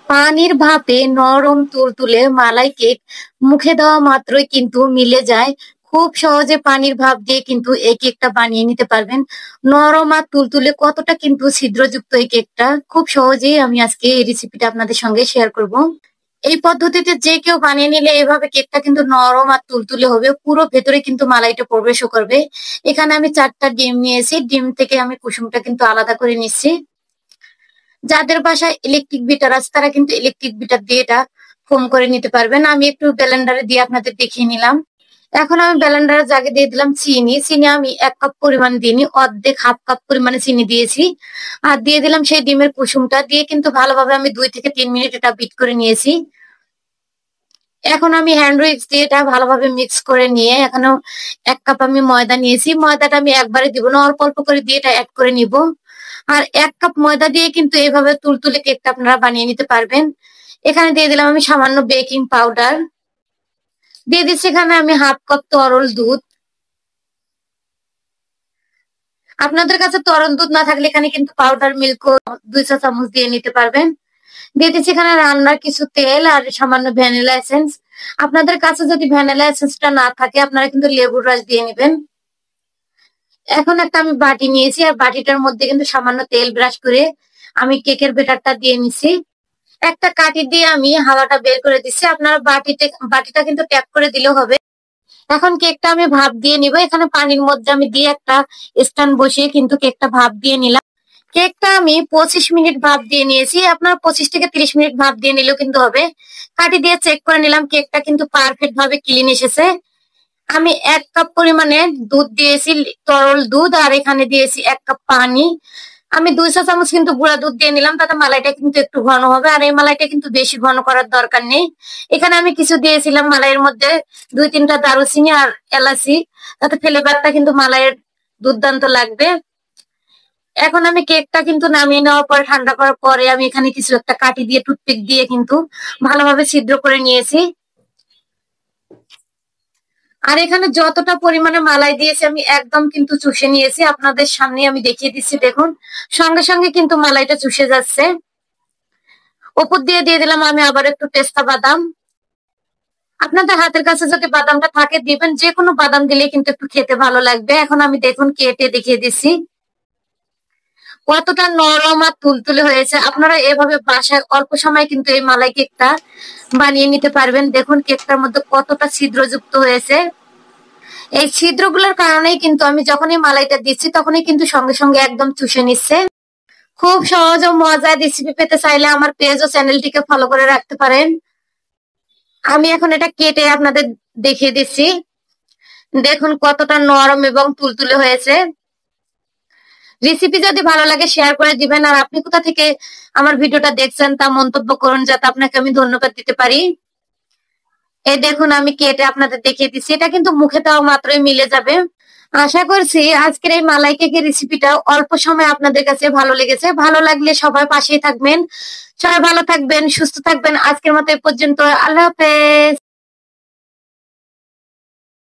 পানির ভাপে নরম তুলতুলে মালাই কেক মুখে দেওয়া মাত্রই কিন্তু মিলে যায়। খুব সহজে পানির ভাপ দিয়ে কিন্তু এই কেকটা বানিয়ে নিতে পারবেন। নরম আর তুলতুলে কতটা কিন্তু ছিদ্রযুক্ত এই কেকটা, খুব সহজেই আমি আজকে এই রেসিপিটা আপনাদের সঙ্গে শেয়ার করব। এই পদ্ধতিতে যে কেউ বানিয়ে নিলে এভাবে কেকটা কিন্তু নরম আর তুলতুলে হবে, পুরো ভেতরে কিন্তু মালাইটা প্রবেশও করবে। এখানে আমি 4টা ডিম নিয়েছি, ডিম থেকে আমি কুসুমটা কিন্তু আলাদা করে নিচ্ছি। যাদের বাসায় ইলেকট্রিক বিটার আছে তারা কিন্তু ইলেকট্রিক বিটার দিয়ে এটা ফোম করে নিতে পারবেন। আমি একটু ব্লেন্ডারে দিয়ে আপনাদের দেখিয়ে নিলাম। এখন আমি ব্লেন্ডারের জাগে দিয়ে দিলাম চিনি। চিনি আমি 1 কাপ পরিমাণ দিইনি, অর্ধেক হাফ কাপ পরিমাণে চিনি দিয়েছি। আর দিয়ে দিলাম সেই ডিমের কুসুমটা দিয়ে কিন্তু ভালোভাবে আমি 2 থেকে 3 মিনিট এটা বিট করে নিয়েছি। এখন আমি হ্যান্ড উইক্স দিয়ে এটা ভালোভাবে মিক্স করে নিয়ে এখানেও 1 কাপ আমি ময়দা নিয়েছি। ময়দাটা আমি একবারে দিব না, অল্প অল্প করে দিয়ে এটা অ্যাড করে নিব। আর 1 কাপ ময়দা দিয়ে কিন্তু এইভাবে তুলতুলে কেকটা আপনারা বানিয়ে নিতে পারবেন। এখানে দিয়ে দিলাম আমি সামান্য বেকিং পাউডার, দিয়ে দিচ্ছি এখানে আমি হাফ কাপ তরল দুধ। আপনাদের কাছে তরল দুধ না থাকলে এখানে কিন্তু পাউডার মিল্কও 2 চা চামচ দিয়ে নিতে পারবেন। দিয়ে দিচ্ছি এখানে রান্নার কিছু তেল আর সামান্য ভ্যানিলা এসেন্স। আপনাদের কাছে যদি ভ্যানিলা এসেন্সটা না থাকে আপনারা কিন্তু লেবুর রস দিয়ে নেবেন। এখন একটা আমি বাটি নিয়েছি আর বাটিটার মধ্যে কিন্তু সামান্য তেল ব্রাশ করে আমি কেকের ব্যাটারটা দিয়ে নিছি। একটা কাঠি দিয়ে আমি হাওয়াটা বের করে দিচ্ছি, আপনারা বাটিটা কিন্তু ট্যাপ করে দিলেও হবে। এখন কেকটা আমি ভাপ দিয়ে নিব। এখানে পানির মধ্যে আমি দিয়ে একটা স্ট্যান্ড বসিয়ে কিন্তু কেকটা ভাপ দিয়ে নিলাম। কেকটা আমি 25 মিনিট ভাপ দিয়ে নিয়েছি, আপনারা 25 থেকে 30 মিনিট ভাপ দিয়ে নিলেও কিন্তু হবে। কাঠি দিয়ে চেক করে নিলাম, কেকটা কিন্তু পারফেক্ট ভাবে ক্লিন এসেছে। আমি 1 কাপ পরিমাণে দুধ দিয়েছি, তরল দুধ, আর এখানে দিয়েছি 1 কাপ পানি। আমি 2 চা চামচ কিন্তু গুঁড়া দুধ দিয়ে নিলাম, তাতে মালাইটা কিন্তু একটু ঘন হবে। আর এই মালাইটা কিন্তু বেশি ঘন করার দরকার নেই। এখানে আমি কিছু দিয়েছিলাম মালাইয়ের মধ্যে 2-3টা দারুচিনি আর এলাচি, তাতে ফ্লেভারটা কিন্তু মালাইয়ের দুর্দান্ত লাগবে। এখন আমি কেকটা কিন্তু নামিয়ে নেওয়ার পর ঠান্ডা করার পরে আমি এখানে কিছু একটা কাঠি দিয়ে টুথপিক দিয়ে কিন্তু ভালোভাবে ছিদ্র করে নিয়েছি। আর এখানে যতটা পরিমাণে মালাই দিয়েছি আমি একদম কিন্তু চুষে নিয়েছি, আপনাদের সামনে আমি দেখিয়ে দিচ্ছি। দেখুন সঙ্গে সঙ্গে কিন্তু মালাইটা চুষে যাচ্ছে। উপর দিয়ে দিয়ে দিলাম আমি আবার একটু পেস্তা বাদাম। আপনাদের হাতের কাছে যদি বাদামটা থাকে দিবেন, যে কোনো বাদাম দিলে কিন্তু একটু খেতে ভালো লাগবে। এখন আমি দেখুন কেটে দেখিয়ে দিচ্ছি কতটা নরম আর তুলতুলে হয়েছে। আপনারা এভাবে বাসায় অল্প সময় কিন্তু এই মালাই কেকটা বানিয়ে নিতে পারবেন। দেখুন কেকটার মধ্যে কতটা ছিদ্রযুক্ত হয়েছে। এই ছিদ্রগুলোর কারণেই কিন্তু আমি যখনই মালাইটা দিচ্ছি তখনই কিন্তু সঙ্গে সঙ্গে একদম চুষে নিচ্ছে। খুব সহজ ও মজার রেসিপি পেতে চাইলে আমার পেজ ও চ্যানেলটিকে ফলো করে রাখতে পারেন। আমি এখন এটা কেটে আপনাদের দেখিয়ে দিচ্ছি। দেখুন কতটা নরম এবং তুলতুলে হয়েছে। রেসিপি যদি ভালো লাগে শেয়ার করে দিবেন। আর আপনি কোথা থেকে আমার ভিডিওটা দেখছেন তা মন্তব্য করুন, যাতে আপনাকে আমি ধন্যবাদ দিতে পারি। এই দেখুন আমি কেটে আপনাদের দেখিয়ে দিচ্ছি, এটা কিন্তু মুখে দেওয়া মাত্রই মিলে যাবে। আশা করছি আজকের এই মালাই কেকের রেসিপিটা অল্প সময় আপনাদের কাছে ভালো লেগেছে। ভালো লাগলে সবাই পাশেই থাকবেন। সবাই ভালো থাকবেন, সুস্থ থাকবেন। আজকের মতো এ পর্যন্ত। আল্লাহ হাফেজ।